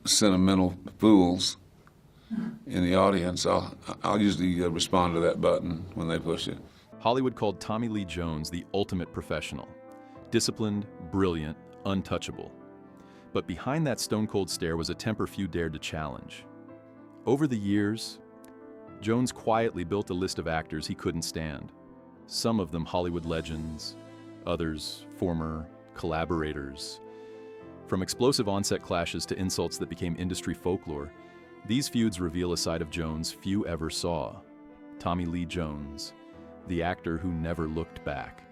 sentimental fools in the audience, I'll usually respond to that button when they push it. Hollywood called Tommy Lee Jones the ultimate professional. Disciplined, brilliant, untouchable. But behind that stone-cold stare was a temper few dared to challenge. Over the years, Jones quietly built a list of actors he couldn't stand. Some of them Hollywood legends, others former collaborators. From explosive on-set clashes to insults that became industry folklore, these feuds reveal a side of Jones few ever saw. Tommy Lee Jones, the actor who never looked back.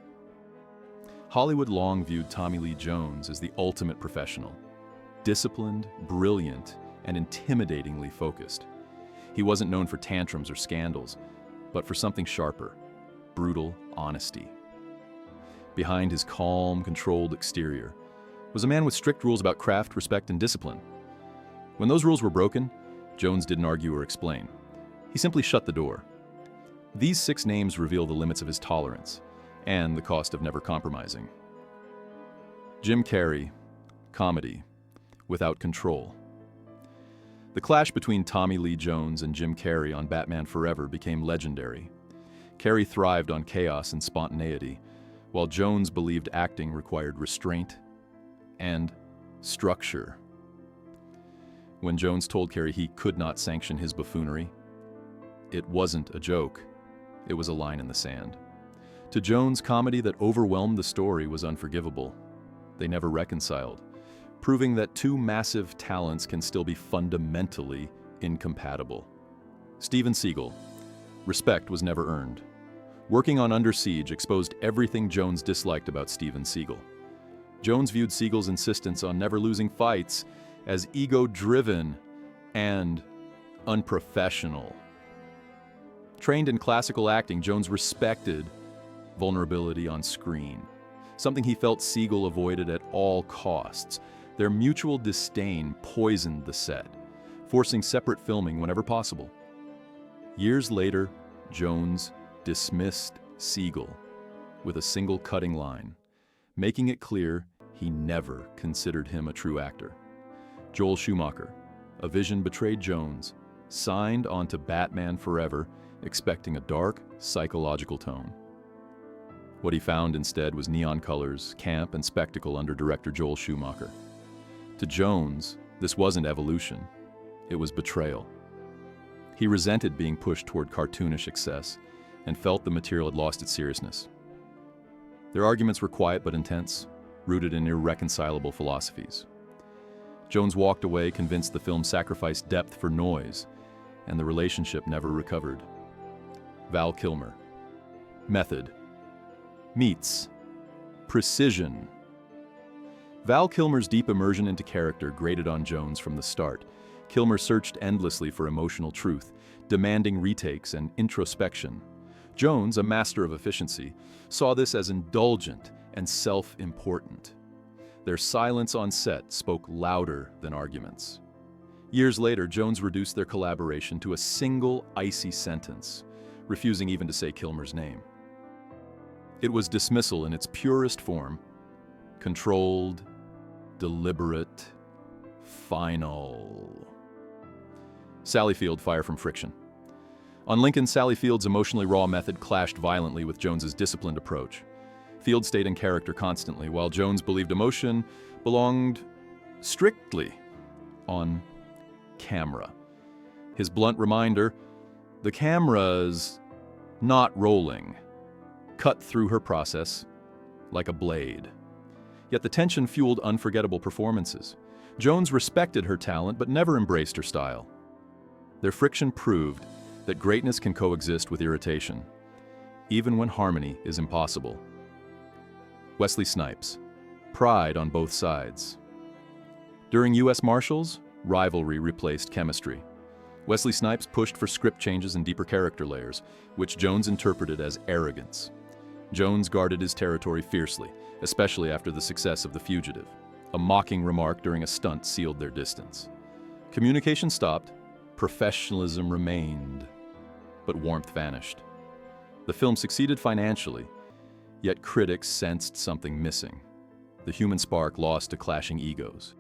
Hollywood long viewed Tommy Lee Jones as the ultimate professional. Disciplined, brilliant, and intimidatingly focused. He wasn't known for tantrums or scandals, but for something sharper, brutal honesty. Behind his calm, controlled exterior was a man with strict rules about craft, respect, and discipline. When those rules were broken, Jones didn't argue or explain. He simply shut the door. These 6 names reveal the limits of his tolerance and the cost of never compromising. Jim Carrey, comedy, without control. The clash between Tommy Lee Jones and Jim Carrey on Batman Forever became legendary. Carrey thrived on chaos and spontaneity, while Jones believed acting required restraint and structure. When Jones told Carrey he could not sanction his buffoonery, it wasn't a joke, it was a line in the sand. To Jones, comedy that overwhelmed the story was unforgivable. They never reconciled, proving that 2 massive talents can still be fundamentally incompatible. Steven Seagal. Respect was never earned. Working on Under Siege exposed everything Jones disliked about Steven Seagal. Jones viewed Seagal's insistence on never losing fights as ego-driven and unprofessional. Trained in classical acting, Jones respected vulnerability on screen, something he felt Seagal avoided at all costs. Their mutual disdain poisoned the set, forcing separate filming whenever possible. Years later, Jones dismissed Seagal with a single cutting line, making it clear he never considered him a true actor. Joel Schumacher, a vision betrayed Jones, signed onto Batman Forever, expecting a dark, psychological tone. What he found instead was neon colors, camp, and spectacle under director Joel Schumacher. To Jones, this wasn't evolution, it was betrayal. He resented being pushed toward cartoonish excess and felt the material had lost its seriousness. Their arguments were quiet but intense, rooted in irreconcilable philosophies. Jones walked away convinced the film sacrificed depth for noise, and the relationship never recovered. Val Kilmer. Method meets precision. Val Kilmer's deep immersion into character grated on Jones from the start. Kilmer searched endlessly for emotional truth, demanding retakes and introspection. Jones, a master of efficiency, saw this as indulgent and self-important. Their silence on set spoke louder than arguments. Years later, Jones reduced their collaboration to a single icy sentence, refusing even to say Kilmer's name. It was dismissal in its purest form, controlled, deliberate, final. Sally Field, Fire from Friction. On Lincoln, Sally Field's emotionally raw method clashed violently with Jones's disciplined approach. Field stayed in character constantly, while Jones believed emotion belonged strictly on camera. His blunt reminder, the camera's not rolling, cut through her process like a blade. Yet the tension fueled unforgettable performances. Jones respected her talent but never embraced her style. Their friction proved that greatness can coexist with irritation, even when harmony is impossible. Wesley Snipes. Pride on both sides. During U.S. Marshals, rivalry replaced chemistry. Wesley Snipes pushed for script changes and deeper character layers, which Jones interpreted as arrogance. Jones guarded his territory fiercely, especially after the success of The Fugitive. A mocking remark during a stunt sealed their distance. Communication stopped, professionalism remained, but warmth vanished. The film succeeded financially, yet critics sensed something missing. The human spark lost to clashing egos.